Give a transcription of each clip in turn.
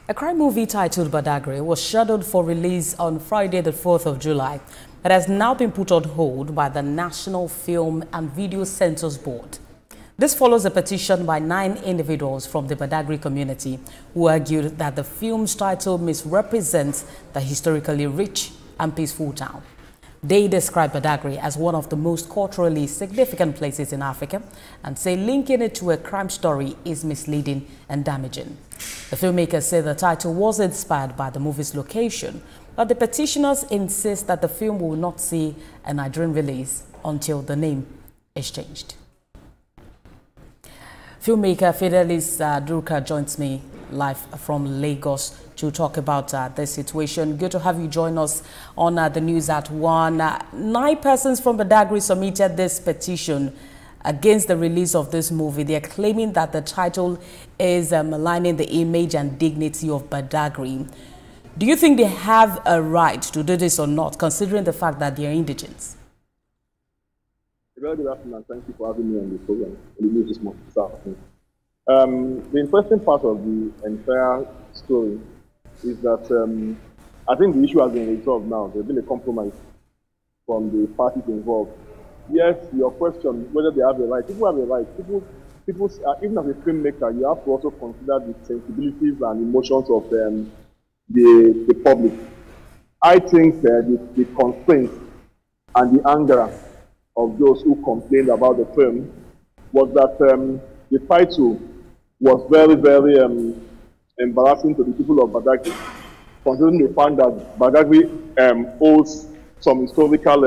A crime movie titled Badagry was scheduled for release on Friday the 4th of July, but has now been put on hold by the National Film and Video Censors Board. This follows a petition by 9 individuals from the Badagry community who argued that the film's title misrepresents the historically rich and peaceful town. They describe Badagry as one of the most culturally significant places in Africa and say linking it to a crime story is misleading and damaging. The filmmakers say the title was inspired by the movie's location, but the petitioners insist that the film will not see a Nigerian release until the name is changed. Filmmaker Fidelis Durka joins me live from Lagos to talk about this situation. Good to have you join us on the news at 1. 9 persons from Badagry submitted this petition against the release of this movie. They are claiming that the title is maligning the image and dignity of Badagry. Do you think they have a right to do this or not, considering the fact that they are indigents? Very good afternoon, and thank you for having me on the program. The interesting part of the entire story is that I think the issue has been resolved now. There's been a compromise from the parties involved. Yes, your question, whether they have a right. People have a right. People, even as a filmmaker, you have to also consider the sensibilities and emotions of the public. I think the constraints and the anger of those who complained about the film was that the title was very, very embarrassing to the people of Badagry, considering the fact that Badagry owes some historical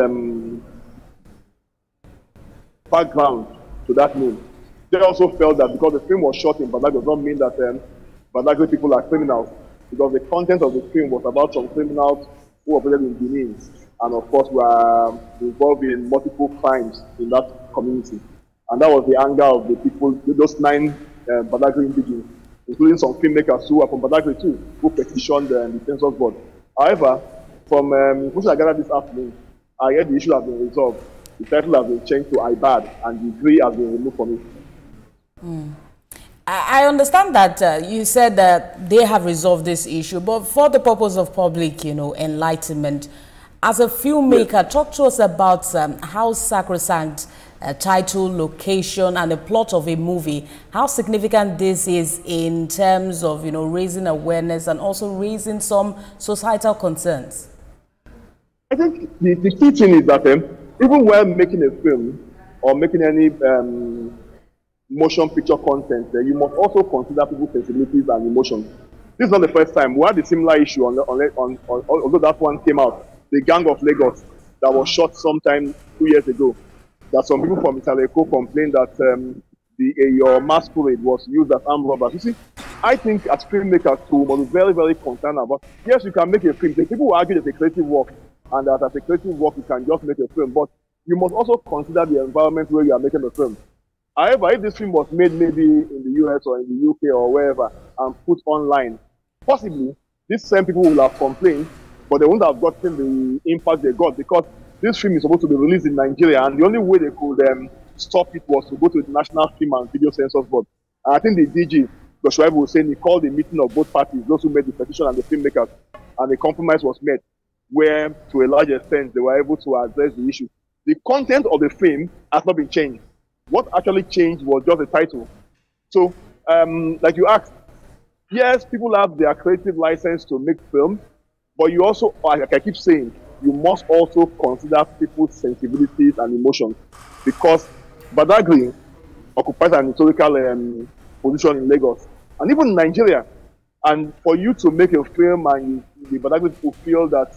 background to that name. They also felt that because the film was shot in Badagry does not mean that Badagry people are criminals, because the content of the film was about some criminals who operated in Benin and of course were involved in multiple crimes in that community. And that was the anger of the people, those 9 Badagry indigenes, including some filmmakers who are from Badagry too, who petitioned the Censors Board. However, from what I gathered this afternoon, I heard the issue has been resolved. The title has been changed to IBAD and the degree has been removed from it. I understand that you said that they have resolved this issue, but for the purpose of public, enlightenment, as a filmmaker, yes, talk to us about how sacrosanct title, location, and the plot of a movie, how significant this is in terms of, raising awareness and also raising some societal concerns. I think the key thing is that even while making a film or making any motion picture content, you must also consider people's sensibilities and emotions. This is not the first time. We had a similar issue although that one came out, the Gang of Lagos that was shot sometime 2 years ago. That some people from Italeko complained that your masquerade was used as armed robbers. You see, I think as filmmakers too, must be very, very concerned about. Yes, you can make a film. The people who argue that it's a creative work and that as a creative work you can just make a film, but you must also consider the environment where you are making the film. However, if this film was made maybe in the US or in the UK or wherever and put online, possibly these same people will have complained, but they wouldn't have gotten the impact they got, because this film is supposed to be released in Nigeria, and the only way they could stop it was to go to the National Film and Video Censors Board. And I think the DG, Joshua, was saying he called the meeting of both parties, those who made the petition and the filmmakers, and the compromise was made, where to a large extent they were able to address the issue. The content of the film has not been changed. What actually changed was just the title. So, like you asked, yes, people have their creative license to make film, but you also, like I keep saying, you must also consider people's sensibilities and emotions, because Badagry occupies an historical position in Lagos and even in Nigeria. And for you to make a film and the Badagry people feel that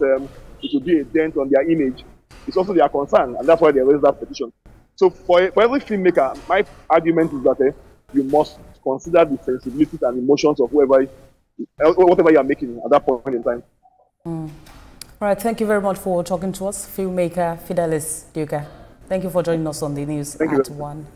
it will be a dent on their image, it's also their concern, and that's why they raised that petition. So for every filmmaker, my argument is that you must consider the sensibilities and emotions of whatever you are making at that point in time. All right, thank you very much for talking to us, filmmaker Fidelis Durka. Thank you for joining us on the news at 1.